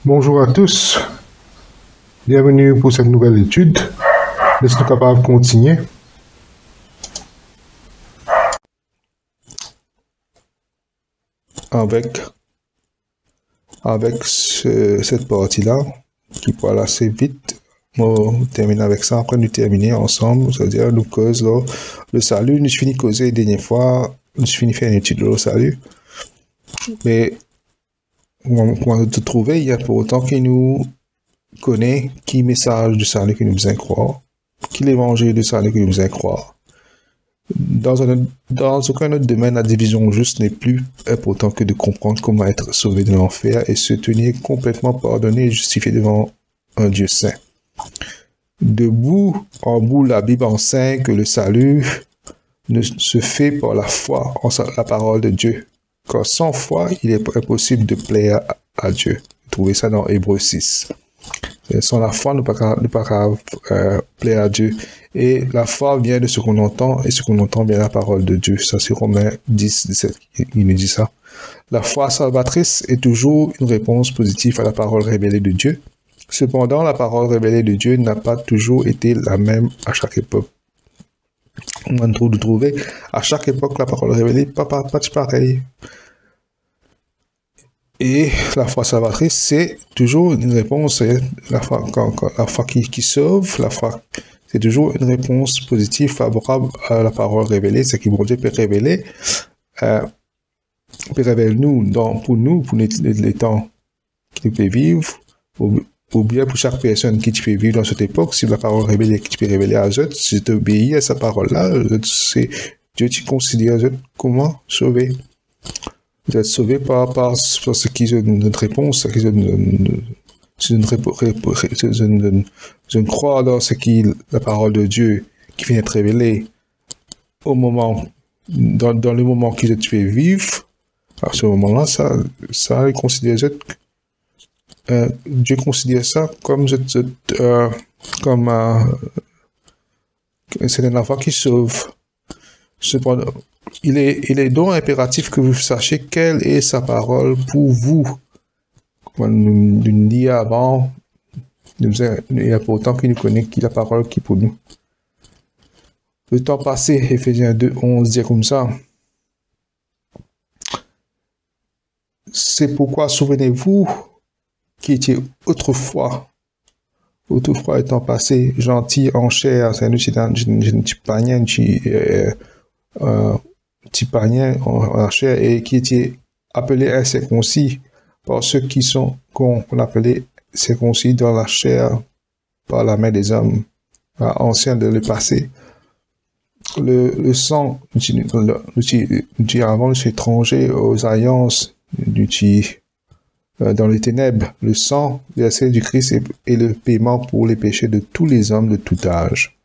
Bonjour à tous, bienvenue pour cette nouvelle étude. Laisse-nous capables de continuer. Avec cette partie-là, qui peut aller assez vite. On termine avec ça, après nous terminer ensemble, c'est-à-dire nous cause là, le salut, nous finis causer la dernière fois, nous finis faire une étude le salut. Mais on va te trouver, il y a pour autant qui nous connaît, qui message du salut que nous besoin croire, qui l'évangile du salut que nous besoin croire. Dans aucun autre domaine, la division juste n'est plus important que de comprendre comment être sauvé de l'enfer et se tenir complètement pardonné et justifié devant un Dieu saint. De bout en bout, la Bible enseigne que le salut ne se fait par la foi en la parole de Dieu. Car sans foi, il est impossible de plaire à Dieu. Vous trouvez ça dans Hébreux 6. Sans la foi, nous ne pouvons pas plaire à Dieu. Et la foi vient de ce qu'on entend, et ce qu'on entend vient de la parole de Dieu. Ça, c'est Romains 10, 17, il nous dit ça. La foi salvatrice est toujours une réponse positive à la parole révélée de Dieu. Cependant, la parole révélée de Dieu n'a pas toujours été la même à chaque époque. On va nous trouver à chaque époque la parole révélée, pas pareil. Et la foi salvatrice, c'est toujours une réponse, la foi qui sauve, la foi, c'est toujours une réponse positive, favorable à la parole révélée, c'est qui bon Dieu peut révéler, nous, pour les temps qui peut vivre, ou bien pour chaque personne qui peut vivre dans cette époque, si la parole révélée qui peut révéler à eux, si tu obéis à sa parole-là, c'est Dieu qui considère eux comment sauver. Vous êtes sauvé par ce qu'ils ont une réponse, je crois dans ce qui la parole de Dieu qui vient être révélée au moment, dans le moment qu'ils tu es vivre. À ce moment-là, ça il considère Dieu considère ça comme c'est une foi qui sauve. Cependant, il est donc impératif que vous sachiez quelle est sa parole pour vous. Comme nous dit avant, il y a pourtant qui nous connaît qui la parole qui pour nous. Le temps passé, Éphésiens 2, 11 dit comme ça. C'est pourquoi souvenez-vous qui était autrefois étant passé, gentil en chair, c'est un petit païen en chair et qui était appelé incirconcis par ceux qui sont qu'on appelait circoncis dans la chair par la main des hommes anciens de le passé. Le sang du avant le étranger aux alliances dans les ténèbres, le sang versé du Christ est le paiement pour les péchés de tous les hommes de tout âge.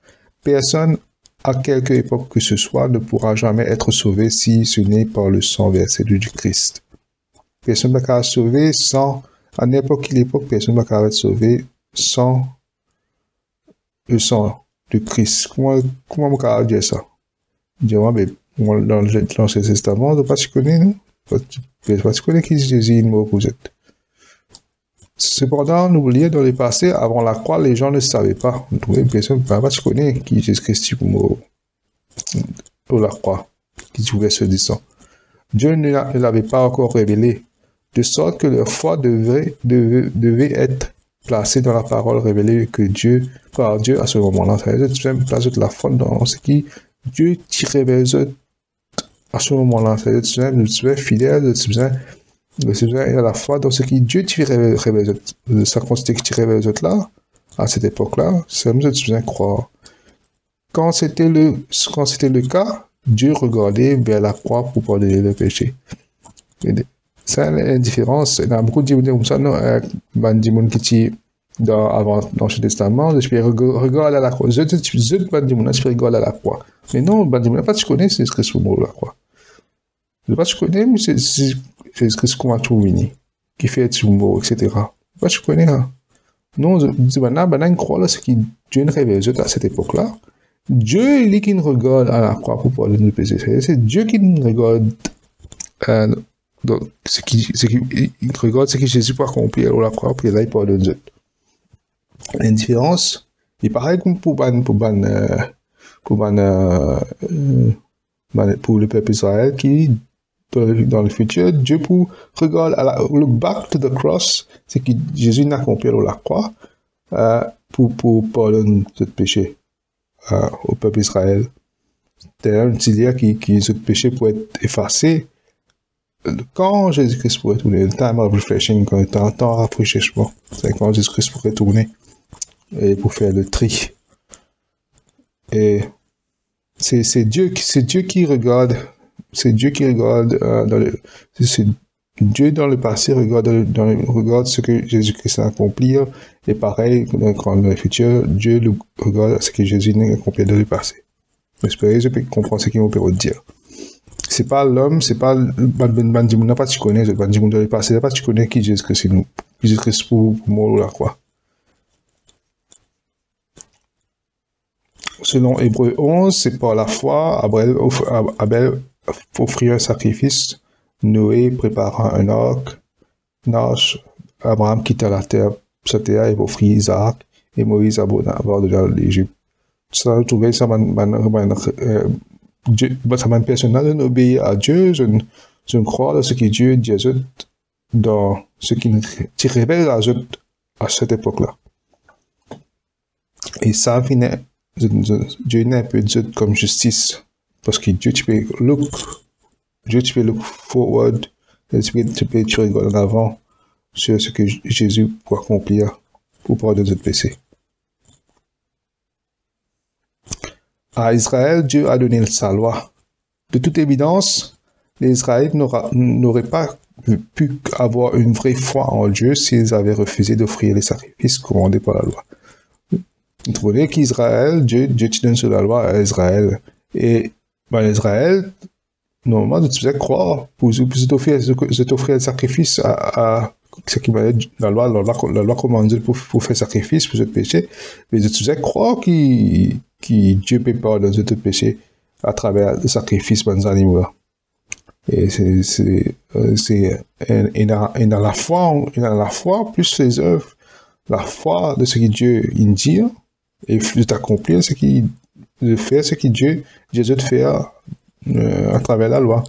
Personne, à quelque époque que ce soit, ne pourra jamais être sauvé si ce n'est par le sang versé du Christ. Personne ne pourra être sauvé sans, à n'importe quelle époque, personne ne pourra être sauvé sans le sang du Christ. Comment on peut dire ça? Dire, mais dans l'Ancien Testament, on ne peut pas se connaître, non? On ne peut pas se connaître qui Jésus est mort pour vous êtes. Cependant, n'oubliez dans le passé, avant la croix, les gens ne savaient pas. Vous trouvez personne ne peut pas se connaître qui Jésus-Christ est mort pour la croix, qui pouvait se dire. Dieu ne l'avait pas encore révélé, de sorte que leur foi devait être placée dans la parole révélée par Dieu à ce moment-là. C'est-à-dire, tu peux placer la foi dans ce qui Dieu tirait vers eux à ce moment-là. C'est-à-dire, tu peux être fidèle, tu peux être à la foi dans ce qui Dieu tirait vers eux. Ça consiste qui tirait vers eux là, à cette époque-là, c'est comme ça que tu peux croire. Quand c'était le cas, Dieu regardait vers la croix pour pardonner le péché. Ça, la différence, il y a beaucoup de gens comme ça, non, des gens qui dans l'Ancien Testament, je peux regarder à la croix. Je peux regarder à la croix. Mais non, des gens, pas tu connais, c'est ce que c'est pour la croix. Je ne sais pas tu connais, mais c'est ce que c'est comment tu venu, qui fait tu mort, etc. Pas tu connais, hein. Non, je dis, maintenant, une croix, là, c'est que Dieu ne révèle à cette époque-là. Dieu, il est qui nous regarde à la croix pour pardonner le péché. C'est Dieu qui nous regarde Donc, il regarde ce que Jésus peut accomplir à la croix, puis là, il pardonne Dieu. L'indifférence, il paraît comme pour le peuple Israël qui, dans le futur, Dieu pour regarder, look back to the cross, c'est que Jésus n'a accompli à la croix, pour pardonner ce péché au peuple Israël. C'est un petit dire qui ce péché pour être effacé quand Jésus-Christ pourrait retourner. Le time of refreshing, quand le temps rafraîchissement, c'est quand Jésus-Christ pourrait retourner et pour faire le tri. Et c'est Dieu qui regarde, c'est Dieu dans le passé regarde ce que Jésus-Christ a accompli, et pareil, dans le futur, Dieu regarde ce que Jésus a accompli dans le passé. J'espère que je peux comprendre ce qu'il m'a pu dire. C'est pas l'homme, c'est pas le n'a pas tu connais, le bandimoun dans le passé, n'a pas tu connais qui Jésus-Christ nous, Jésus-Christ pour mourir là, quoi. Selon Hébreux 11, c'est par la foi, Abel offrit un sacrifice, Noé préparant un arc, Abraham quitta la terre, sa terre et offrit Isaac, et Moïse abandonna l'Égypte. Ça, je trouvais ça m'a personnel d'obéir à Dieu, je crois dans ce que Dieu dit dans ce qui révèle à cette époque-là. Et ça finit, Dieu n'est un peu dit comme justice, parce que Dieu tu peux look forward, tu regardes en avant sur ce que Jésus peut accomplir pour pardonner notre péché. À Israël, Dieu a donné sa loi. De toute évidence, les Israélites n'auraient pas pu avoir une vraie foi en Dieu s'ils avaient refusé d'offrir les sacrifices commandés par la loi. Vous trouvez qu'Israël, Dieu te donne sur la loi à Israël. Et Israël, normalement, tu faisais croire pour t'offrir le sacrifice à ce qui va être la loi commande pour faire sacrifice pour ce péché. Mais tu faisais croire que Dieu peut pardonner ce péché à travers le sacrifice des animaux. Et dans la foi plus les œuvres, la foi de ce que Dieu dit et de t'accomplir de faire ce que Jésus te fait à travers la loi.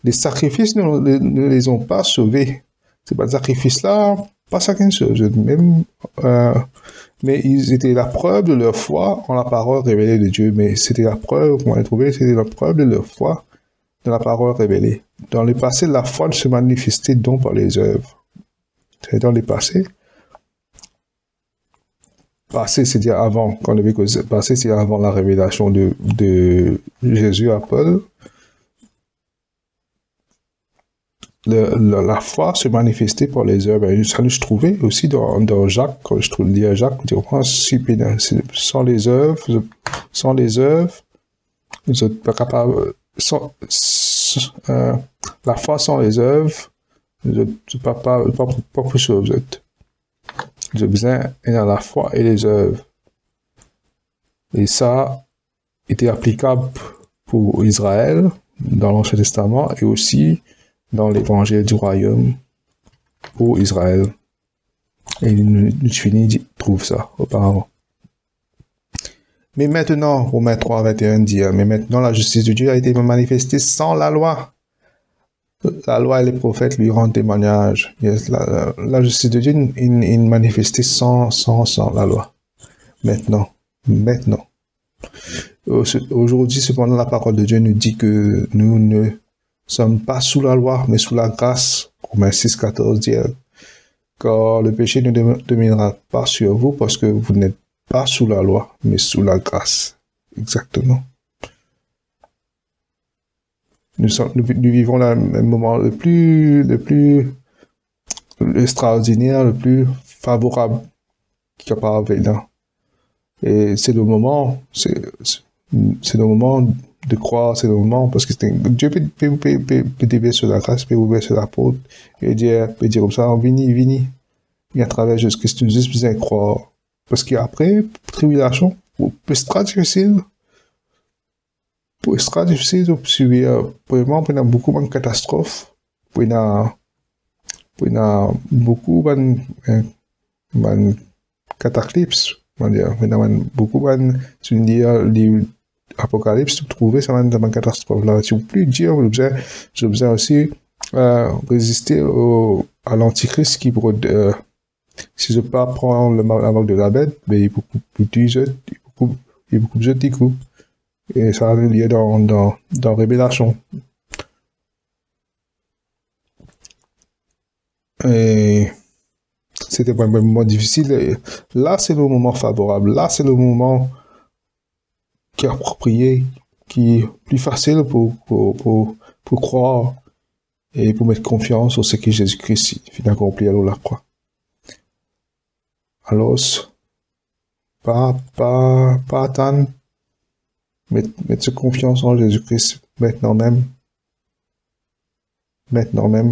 Les sacrifices ne les ont pas sauvés. C'est pas le sacrifice là, pas ça qu'une chose. Mais ils étaient la preuve de leur foi en la parole révélée de Dieu. Mais c'était la preuve, on a trouvé, c'était la preuve de leur foi dans la parole révélée. Dans le passé, la foi ne se manifestait donc par les œuvres. C'est dans le passé. Passé, c'est-à-dire avant, quand on avait passé, c'est avant la révélation de Jésus à Paul. La foi se manifestait par les œuvres. Ça je trouvais aussi dans Jacques, quand je lis à Jacques, je dis, sans les œuvres, vous n'êtes pas capable, la foi sans les œuvres, vous n'êtes pas plus sûr, vous êtes. Vous avez besoin dans la foi et les œuvres. Et ça était applicable pour Israël dans l'Ancien Testament et aussi dans l'évangile du royaume pour Israël. Et Nutfini trouve ça auparavant. Mais maintenant, Romains 3, 21 dit, mais maintenant la justice de Dieu a été manifestée sans la loi. La loi et les prophètes lui rendent témoignage. La justice de Dieu est manifestée sans la loi. Maintenant. Aujourd'hui, cependant, la parole de Dieu nous dit que nous ne sommes pas sous la loi, mais sous la grâce. Romains 6, 14 dit, car le péché ne dominera pas sur vous parce que vous n'êtes pas sous la loi, mais sous la grâce. Exactement. Nous vivons le moment le plus extraordinaire, le plus favorable qu'il n'y a pas avec nous. Et c'est le moment de croire, c'est le moment, parce que Dieu peut dévier sur la grâce, peut ouvrir sur la porte, et dire comme ça, vini, et à travers Jésus-Christ, nous juste besoin de croire. Parce qu'après, tribulation, c'est très difficile. C'est très difficile de subir, vraiment, pendant beaucoup de catastrophes. pour beaucoup de cataclysmes, beaucoup de apocalypse, trouver ça dans une catastrophe là. Si vous plus dire, j'ai besoin aussi résister à l'antichrist qui pourrait, si je pas prendre la marque de la bête, mais il est beaucoup plus petit coup. Et ça a lieu dans Révélation. Et c'était pas un moment difficile. Et là, c'est le moment favorable. Là, c'est le moment qui est approprié, qui est plus facile pour croire et pour mettre confiance au ce que Jésus-Christ finit accompli à la croix. Alors, pas attendre, mettre confiance en Jésus-Christ maintenant même,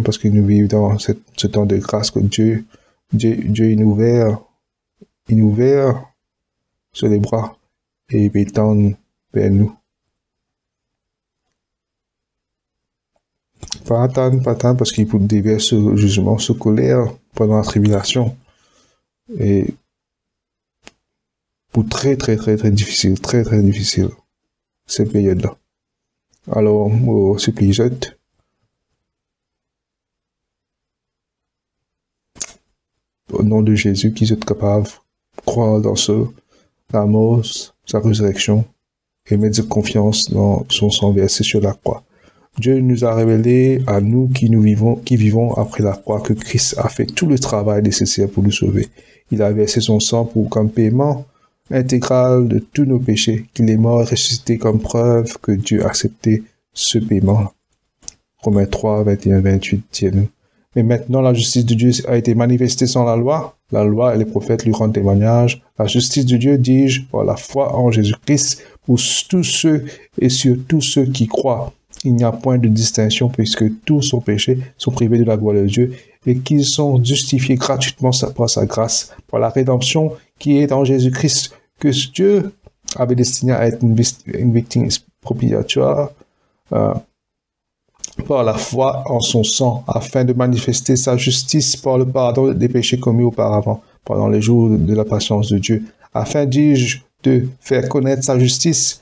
parce que nous vivons dans ce temps de grâce que Dieu est ouvert sur les bras et il tend vers nous. Pas attendre, parce qu'il peut déverser ce jugement, ce colère pendant la tribulation. Et pour très difficile, cette période-là. Alors, je supplie, au nom de Jésus, qui est capable de croire dans la mort, sa résurrection, et mettre confiance dans son sang versé sur la croix. Dieu nous a révélé à nous qui vivons après la croix que Christ a fait tout le travail nécessaire pour nous sauver. Il a versé son sang comme paiement intégral de tous nos péchés, qu'il est mort et ressuscité comme preuve que Dieu a accepté ce paiement. Romains 3, 21, 28, tiens-nous. Mais maintenant, la justice de Dieu a été manifestée sans la loi. La loi et les prophètes lui rendent témoignage. La justice de Dieu, dis-je, par la foi en Jésus-Christ, pour tous ceux et sur tous ceux qui croient. Il n'y a point de distinction puisque tous sont péchés, sont privés de la gloire de Dieu et qu'ils sont justifiés gratuitement par sa grâce, par la rédemption qui est en Jésus-Christ, que Dieu avait destiné à être une victime expiatoire par la foi en son sang, afin de manifester sa justice par le pardon des péchés commis auparavant, pendant les jours de la patience de Dieu, afin, dis-je, de faire connaître sa justice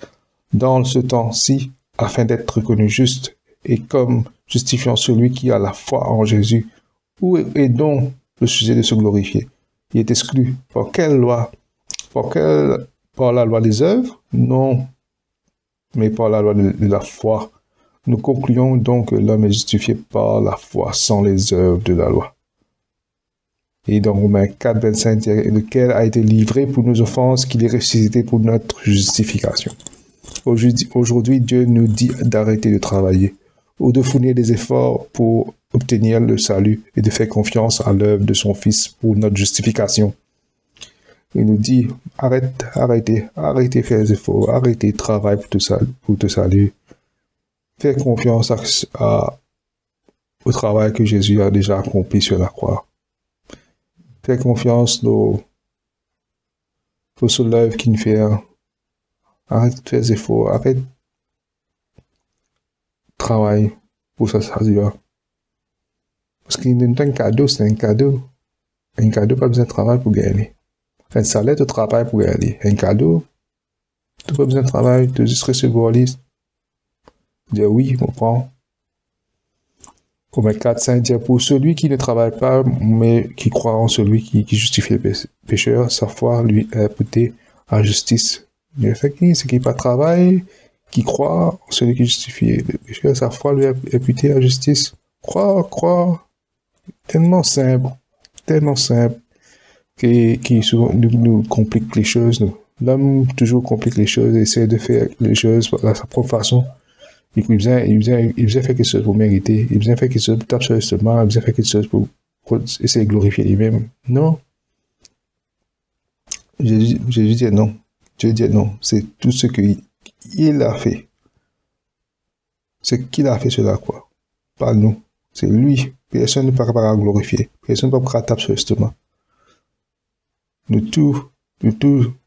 dans ce temps-ci, afin d'être reconnu juste, et comme justifiant celui qui a la foi en Jésus. Où est donc le sujet de se glorifier? Il est exclu. Par quelle loi? Par la loi des œuvres? Non, mais par la loi de la foi. Nous concluons donc que l'homme est justifié par la foi sans les œuvres de la loi. Et dans Romains 4, 25, lequel a été livré pour nos offenses, qu'il est ressuscité pour notre justification. Aujourd'hui, Dieu nous dit d'arrêter de travailler ou de fournir des efforts pour obtenir le salut et de faire confiance à l'œuvre de son Fils pour notre justification. Il nous dit, arrêtez de faire des efforts, arrêtez de travailler pour te saluer. Fais confiance au travail que Jésus a déjà accompli sur la croix. Fais confiance au seul œuvre qu'il fait. Arrête de faire des efforts, arrête de travailler pour ça saluer. Parce qu'il est un cadeau, c'est un cadeau. Un cadeau, pas besoin de travail pour gagner. Un salaire, tu travailles pour gagner. Un cadeau, tu n'as pas besoin de travail, tu juste recevoir liste. Dire oui, on prend. Romains 4, 5, dire pour celui qui ne travaille pas, mais qui croit en celui qui justifie le pécheur, sa foi lui est imputée à justice. Il fait ce qui n'est pas travail, qui croit en celui qui justifie le pécheur, sa foi lui est imputée à justice. Croire. Tellement simple, qui souvent nous complique les choses. L'homme toujours complique les choses, essaie de faire les choses à sa propre façon. Il vient faire quelque chose pour mériter, il vient faire quelque chose pour taper sur l'estomac, il vient faire quelque chose pour essayer de glorifier lui-même. Non. Jésus dit non. Dieu dit non. C'est tout ce qu'il a fait. Ce qu'il a fait sur la croix. Pas nous. C'est lui. Personne ne peut pas glorifier. Personne ne peut pas taper sur l'estomac.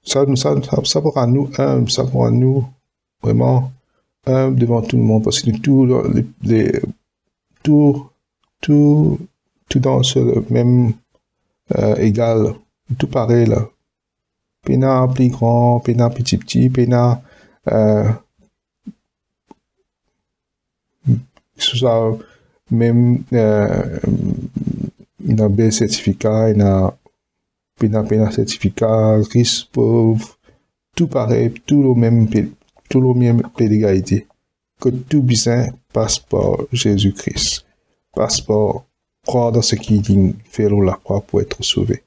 Ça pourra nous humble, ça pourra nous vraiment devant tout le monde, parce que tout tout, tout dans le même égal, tout pareil là. Pena plus grand, pena petit, pena soit même il a bel certificat, il a pena certificat, riche, pauvre, tout pareil, tout le même pied d'égalité. Que tout besoin passe par Jésus-Christ, passe par croire dans ce qu'il dit, faire la croix pour être sauvé.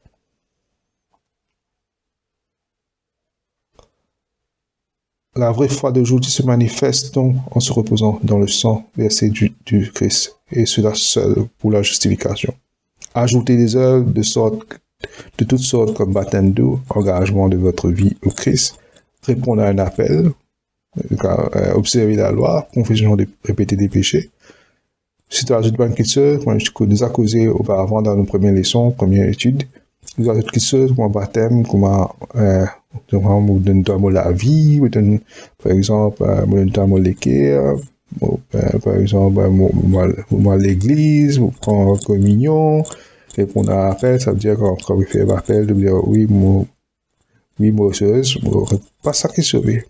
La vraie foi d'aujourd'hui se manifeste donc en se reposant dans le sang versé du Christ, et cela seul pour la justification. Ajoutez des œuvres de toutes sortes comme baptême d'eau, engagement de votre vie au Christ, répondre à un appel, observer la loi, confession de répéter des péchés. Si tu ajoutes une question, comme je nous ai causé auparavant dans nos premières leçons, première étude, nous ajoutons quelque chose comme un baptême, comme on donne la vie, par exemple, on donne l'équerre, par exemple, moi l'église, on prend communion, et qu'on a appel, ça veut dire quand on fait l'appel, de dire oui, moi, pas ça qui est sauvé.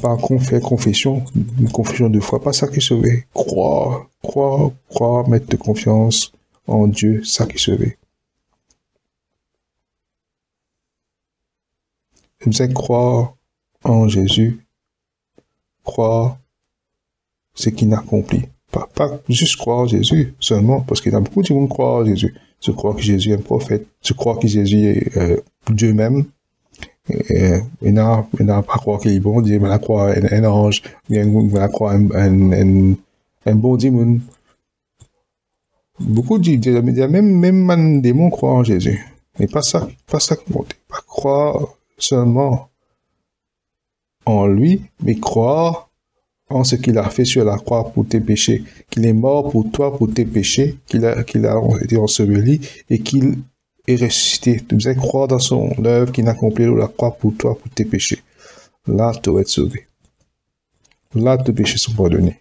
Par contre, faire confession, une confession de foi, pas ça qui est sauvé. Croire, mettre de confiance en Dieu, ça qui est sauvé. Vous allez croire en Jésus, croire ce qu'il a accompli. Pas juste croire en Jésus seulement, parce qu'il y a beaucoup de gens qui croient en Jésus. Je crois que Jésus est un prophète, je crois que Jésus est Dieu même. Il n'a pas croire qu'il est bon Dieu, mais il a croire un ange, il a croire un bon démon. Beaucoup de gens, même un démon croit en Jésus. Mais pas ça qui compte. Pas croire seulement en lui, mais croire en ce qu'il a fait sur la croix pour tes péchés, qu'il est mort pour toi, pour tes péchés, qu'il a été enseveli et qu'il est ressuscité. Tu dois croire dans son œuvre qu'il a accompli sur la croix pour toi, pour tes péchés. Là, tu vas être sauvé. Là, tes péchés sont pardonnés.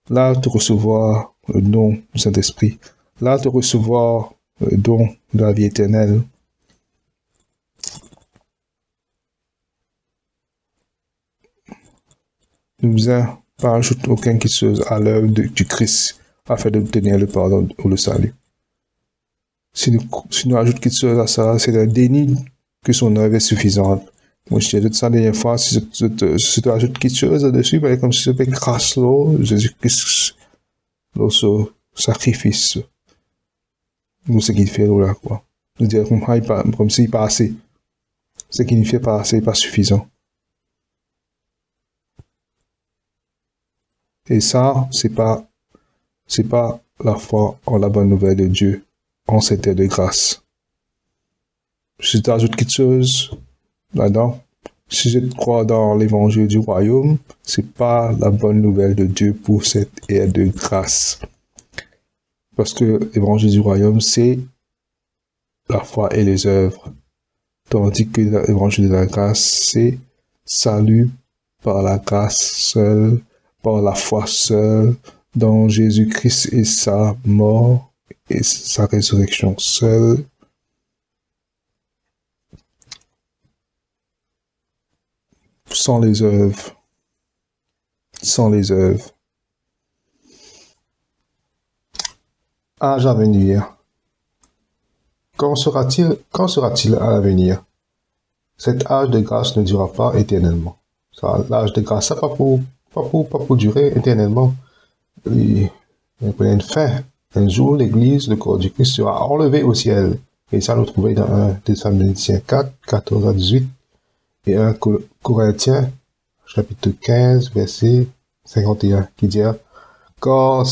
Là, tu recevoir le don du Saint-Esprit. Là, tu recevoir le don de la vie éternelle. Nous n'avons pas ajouté aucune chose à l'œuvre du Christ afin d'obtenir le pardon ou le salut. Si nous ajoutons quelque chose à ça, c'est un déni que son œuvre est suffisante. Moi, je dis ça la dernière fois, si tu ajoutes quelque chose là-dessus, ben, comme si c'était grâce l'eau, Jésus-Christ, l'eau, sacrifice, nous, ce qu'il fait là, quoi. Je veux dire, comme s'il pas assez. Ce qu'il ne fait pas assez, pas suffisant. Et ça, c'est pas la foi en la bonne nouvelle de Dieu, en cette terre de grâce. Si tu ajoutes quelque chose là-dedans, si je crois dans l'évangile du royaume, c'est pas la bonne nouvelle de Dieu pour cette ère de grâce. Parce que l'évangile du royaume, c'est la foi et les œuvres. Tandis que l'évangile de la grâce, c'est salut par la grâce seule, par la foi seule, dans Jésus-Christ et sa mort et sa résurrection seule. Sans les œuvres. Sans les œuvres. Âge à venir. Quand sera-t-il à l'avenir? Cet âge de grâce ne durera pas éternellement. L'âge de grâce, ça pas pour durer éternellement. Il y a une fin. Un jour, l'Église, le corps du Christ sera enlevé au ciel. Et ça, nous trouvons dans 1 Thessaloniciens 4, 14 à 18, et 1 Corinthiens, chapitre 15, verset 51, qui dit, quand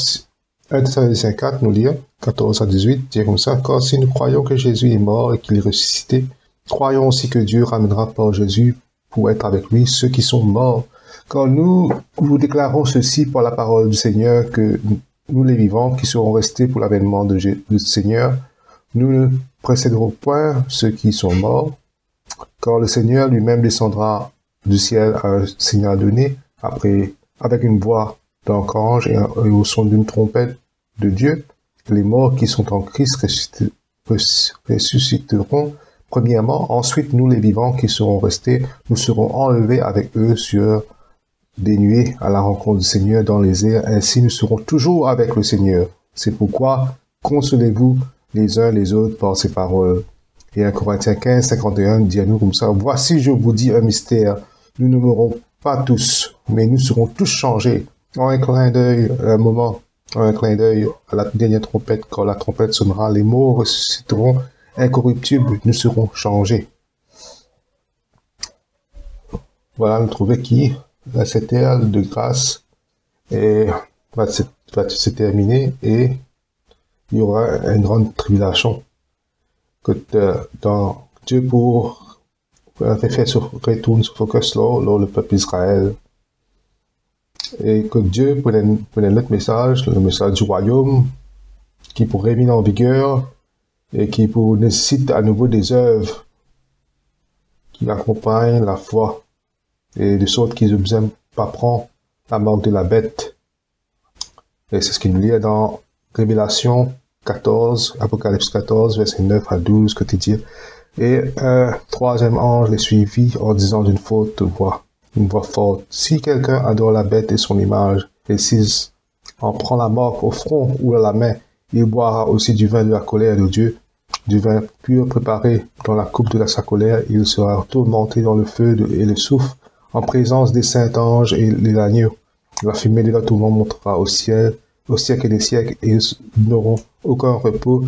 1 Thessaloniciens 4, nous lire, 14 à 18, dit comme ça, car si nous croyons que Jésus est mort et qu'il est ressuscité, croyons aussi que Dieu ramènera par Jésus pour être avec lui ceux qui sont morts. Quand nous vous déclarons ceci par la parole du Seigneur, que nous les vivants qui serons restés pour l'avènement du Seigneur, nous ne précéderons point ceux qui sont morts, car le Seigneur lui-même descendra du ciel à un signal donné, avec une voix d'archanges et au son d'une trompette de Dieu, les morts qui sont en Christ ressusciteront premièrement. Ensuite, nous les vivants qui serons restés, nous serons enlevés avec eux sur des nuées à la rencontre du Seigneur dans les airs. Ainsi, nous serons toujours avec le Seigneur. C'est pourquoi consolez-vous les uns les autres par ces paroles. Et 1 Corinthiens 15, 51 dit à nous comme ça, « Voici, je vous dis un mystère. Nous ne mourrons pas tous, mais nous serons tous changés. En un clin d'œil, un moment, en un clin d'œil à la dernière trompette, quand la trompette sonnera, les morts ressusciteront incorruptibles, nous serons changés. » Voilà, nous trouvons qui cette ère de grâce va se terminer et il y aura une grande tribulation. Que dans Dieu pour retourne son focus là, le peuple d'Israël. Et que Dieu prenait notre message, le message du royaume, qui pour revenir en vigueur et qui pour nécessite à nouveau des œuvres qui accompagnent la foi et de sorte qu'ils ne besoin pas prendre la marque de la bête. Et c'est ce qu'il nous lit dans Révélation 14, Apocalypse 14, verset 9 à 12, que tu dis. Et un troisième ange les suivit en disant d'une forte voix, une voix forte, « Si quelqu'un adore la bête et son image, et s'il en prend la marque au front ou à la main, il boira aussi du vin de la colère de Dieu, du vin pur préparé dans la coupe de sa colère, il sera tourmenté dans le feu et le soufre, en présence des saints anges et de l'agneau. La fumée de leur tourment montera au siècle des siècles, et ils n'auront aucun repos,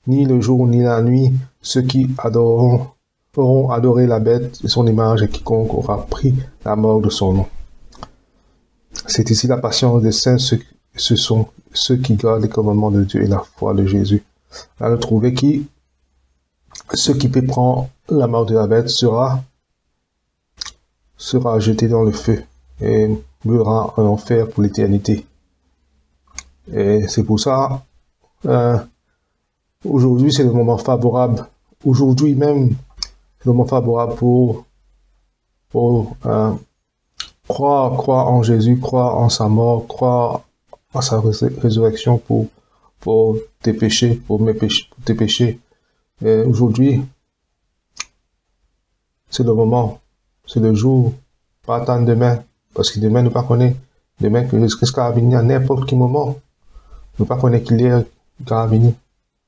ni le jour ni la nuit. Ceux qui auront adoré la bête et son image, et quiconque aura pris la mort de son nom. » C'est ici la patience des saints, ce sont ceux qui gardent les commandements de Dieu et la foi de Jésus. Là, nous trouvons qui, ceux qui peut prendre la mort de la bête sera jeté dans le feu et mourra en enfer pour l'éternité. Et c'est pour ça, aujourd'hui c'est le moment favorable, aujourd'hui même, c'est le moment favorable pour croire en Jésus, croire en sa mort, croire en sa résurrection pour tes péchés, pour tes péchés. Et aujourd'hui, c'est le moment, c'est le jour, pas attendre demain, parce que demain nous pas connaît, demain qu'est-ce qui va venir à n'importe quel moment, nous pas connaît qu'il est qui va venir,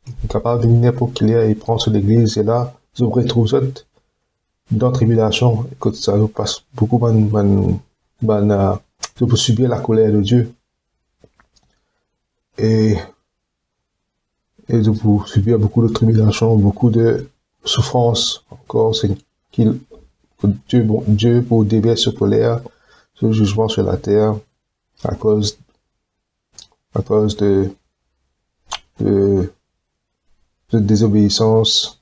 il est capable de venir n'importe quel est, il prend sur l'église et là, vous retrouve dans tribulation, que ça nous passe beaucoup pour subir la colère de Dieu et de pour subir beaucoup de tribulation, beaucoup de souffrance encore, c'est que Dieu pour déverser ce colère, ce jugement sur la terre à cause de désobéissance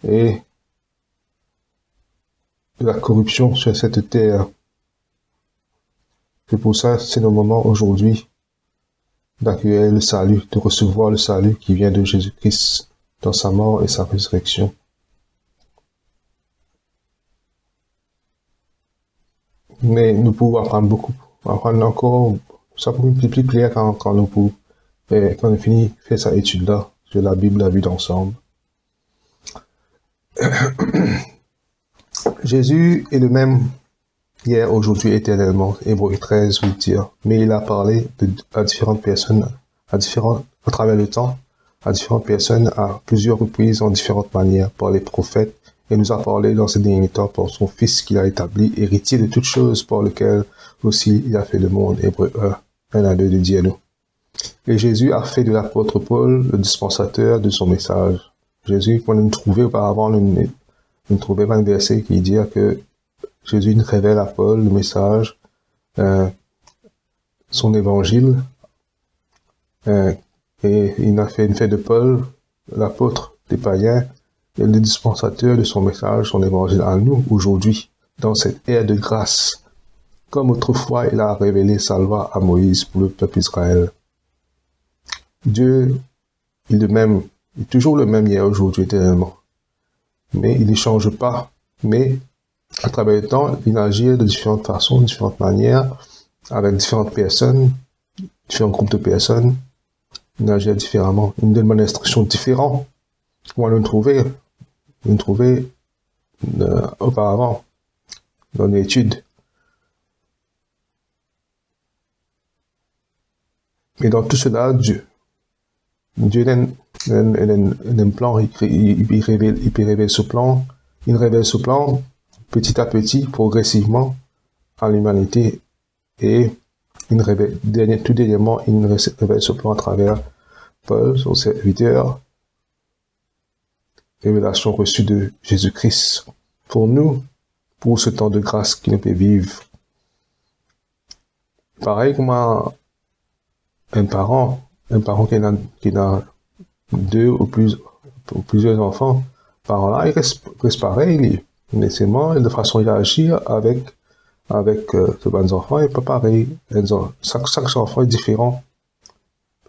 et de la corruption sur cette terre. C'est pour ça, c'est le moment aujourd'hui d'accueillir le salut, de recevoir le salut qui vient de Jésus-Christ dans sa mort et sa résurrection. Mais nous pouvons apprendre encore, ça peut être plus clair quand on finit de faire cette étude-là sur la Bible, la vue d'ensemble. Jésus est le même hier, aujourd'hui, éternellement. Hébreux 13 veut dire. Mais il a parlé à différentes personnes, à travers le temps, à différentes personnes, à plusieurs reprises, en différentes manières, par les prophètes, et nous a parlé dans ces derniers temps par son Fils qu'il a établi, héritier de toutes choses, par lequel aussi il a fait le monde. Hébreux 1 à 2 de dire nous. Et Jésus a fait de l'apôtre Paul le dispensateur de son message. Jésus, quand nous trouvons auparavant, nous trouvons un verset qui dit que Jésus nous révèle à Paul le message, son évangile, et il a fait une fête de Paul, l'apôtre des païens, et le dispensateur de son message, son évangile à nous aujourd'hui, dans cette ère de grâce. Comme autrefois il a révélé sa loi à Moïse pour le peuple d'Israël. Dieu, il est toujours le même hier, aujourd'hui, éternellement. Mais il ne change pas. Mais à travers le temps, il agit de différentes façons, de différentes manières, avec différentes personnes, différents groupes de personnes, ils agissent différemment. Ils nous donnent une instruction différente. Comment nous trouver auparavant dans l'étude. Mais dans tout cela, Dieu a un plan, il révèle ce plan, petit à petit, progressivement, à l'humanité, et il révèle, tout dernièrement, il révèle ce plan à travers Paul, son serviteur, révélation reçue de Jésus-Christ. Pour nous, pour ce temps de grâce qu'il nous peut vivre. Pareil comme un parent qui a deux ou plusieurs enfants, parent-là, il reste pareil, nécessairement, de façon à agir avec ce bons enfants, il n'est pas pareil. Chaque enfant est différent.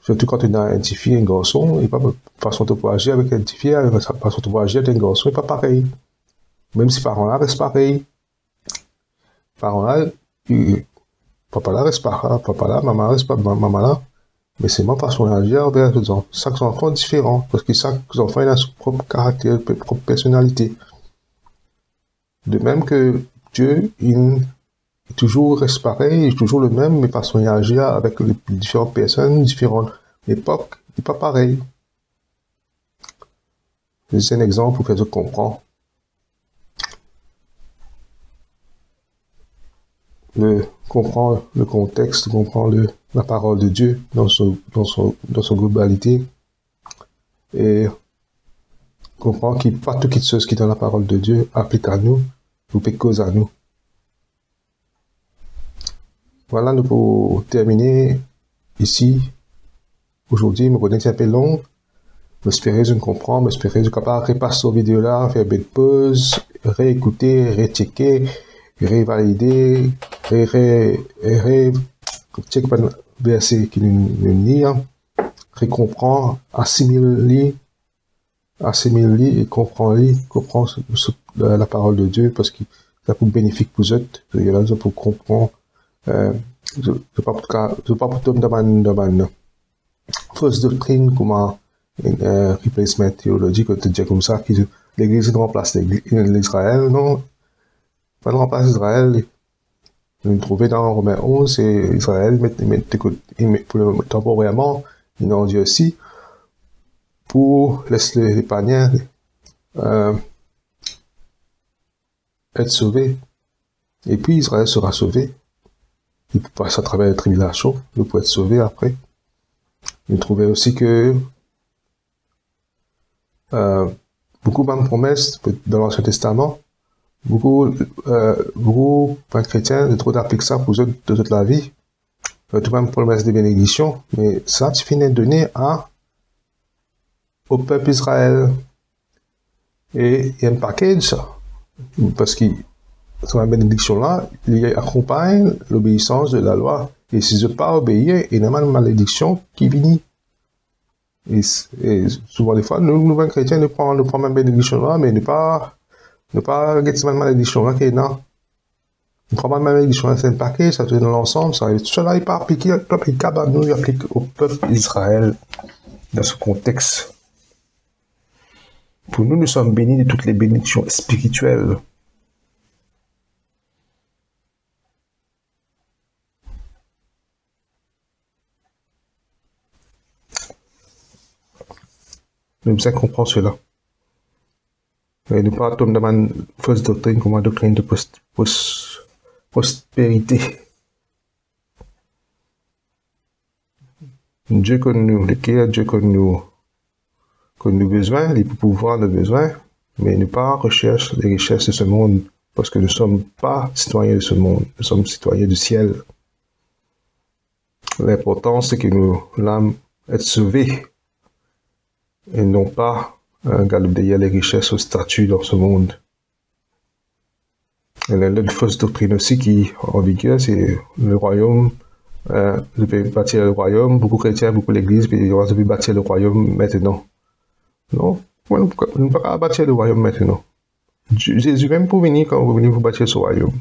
Surtout quand on a un petit fille, un garçon, il pas façon de pouvoir agir avec un petit fille, façon de pouvoir agir avec un garçon, il n'est pas pareil. Même si parent-là reste pareil. Parent-là, papa-là reste pareil, papa-là, maman reste pas maman-là. Mais c'est ma façon d'agir avec les enfants. Chaque enfant est différent, parce que chaque enfant a son propre caractère, sa propre personnalité. De même que Dieu, il toujours reste pareil, il est toujours le même, mais façon d'agir avec les différentes personnes, différentes époques, il n'est pas pareil. C'est un exemple pour faire je comprends. Comprendre le contexte, comprendre la parole de Dieu dans son globalité et comprendre qu'il n'y a pas toutes les choses qui dans la parole de Dieu appliquent à nous ou cause à nous. Voilà, nous pour terminer ici. Aujourd'hui, je connais un peu long. J'espère que je comprends, j'espère que je suis capable de repasser la vidéo là, faire une pause, réécouter, rechecker, révalider, checker par verset qui nous lit, recomprendre, assimiler et comprendre la parole de Dieu parce que ça pour bénéfique pour eux, il y a là pour comprendre, je pas pour tomber dans une fausse doctrine comme un replacement théologique, on te dit comme ça, que l'église remplace l'Israël, non? Pas de remplacer Israël. Nous trouvons dans Romains 11, c'est Israël, temporairement, il en dit aussi, pour laisser les païens être sauvés. Et puis Israël sera sauvé. Il peut passer à travers la tribulation, il peut être sauvé après. Nous trouvons aussi que beaucoup de promesses dans l'Ancien Testament, beaucoup chrétiens de trop d'appliquer ça pour eux de toute la vie. Tout même promesse de bénédiction, mais ça, tu finis de donner au peuple Israël. Et il y a un package, ça. Parce que sur la bénédiction-là, il accompagne l'obéissance de la loi. Et si je ne pas obéir, il y a une malédiction qui vient. Et souvent, des fois, nous chrétiens, nous prenons même bénédiction-là, mais ne pas get cette malédiction-là qui est là. Nous prenons même malédiction-là, c'est un paquet, ça fait dans l'ensemble, ça. Tout cela n'est pas applicable à nous, il applique au peuple Israël dans ce contexte. Pour nous, nous sommes bénis de toutes les bénédictions spirituelles. Nous devons comprendre cela. Et ne pas tomber dans une fausse doctrine comme une doctrine de prospérité. Dieu que nous, Dieu que nous besoin, il peut pouvoir nos besoins, mais ne pas rechercher les richesses de ce monde, parce que nous ne sommes pas citoyens de ce monde, nous sommes citoyens du ciel. L'important, c'est que l'âme est sauvée, et non pas garder derrière les richesses au statut dans ce monde. Il y a une fausse doctrine aussi qui est en vigueur, c'est le royaume. Je vais bâtir le royaume, beaucoup de chrétiens, beaucoup d'églises, puis on va bâtir le royaume maintenant. Non, on ne peut pas bâtir le royaume maintenant. Jésus même pour venir quand vous venez vous bâtir ce royaume.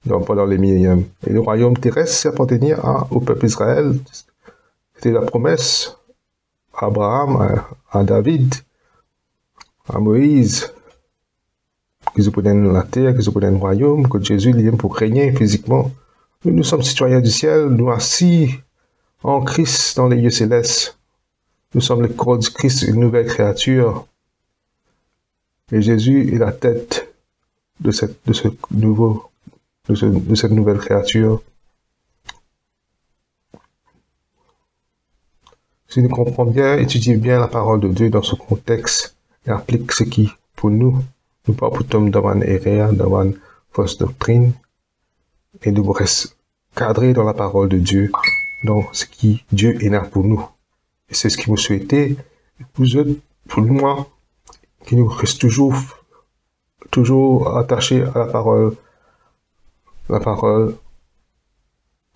pendant les milléniums. Et le royaume terrestre appartenait au peuple Israël. C'était la promesse à Abraham, à David, à Moïse, qu'ils prenaient la terre, qu'ils prenaient le royaume, que Jésus vient pour régner physiquement. Nous sommes citoyens du ciel, nous assis en Christ dans les lieux célestes. Nous sommes le corps du Christ, une nouvelle créature. Et Jésus est la tête de cette nouvelle créature. Si nous comprenons bien, étudiez bien la parole de Dieu dans ce contexte et applique ce qui, pour nous pas pour tomber dans une erreur, dans une fausse doctrine, et de rester cadré dans la parole de Dieu, dans ce qui Dieu est là pour nous. Et c'est ce que vous souhaitez, pour moi, qui nous reste toujours attachés à la parole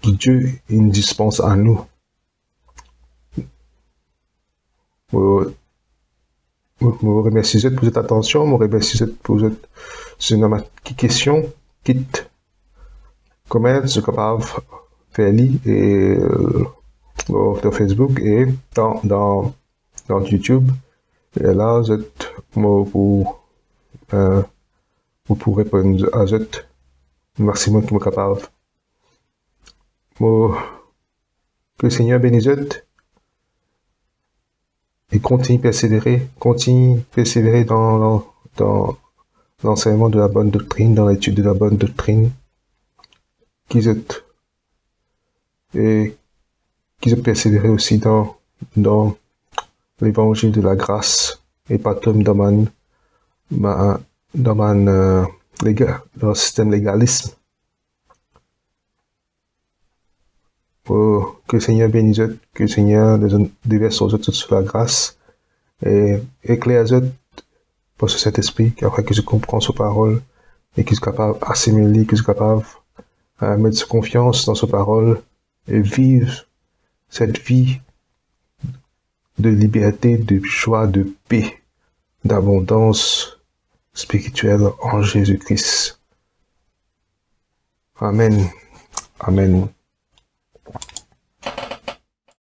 que Dieu il dispense à nous. Je vous remercie pour votre attention, je vous remercie pour votre question, quitte, comment je suis capable de faire et sur Facebook et dans YouTube. Et là, vous pourrez répondre à le maximum que je suis capable. Que le Seigneur bénisse et continue persévérer dans l'enseignement de la bonne doctrine, dans l'étude de la bonne doctrine, et qui persévérer aussi dans l'évangile de la grâce et pas comme dans le système légalisme. Que le Seigneur bénisse, que le Seigneur déverse aux autres sur la grâce et éclaire par cet esprit, afin que je comprenne sa parole et qu'il soit capable d'assimiler, qu'il soit capable de mettre confiance dans sa parole et vivre cette vie de liberté, de joie, de paix, d'abondance spirituelle en Jésus-Christ. Amen. Amen.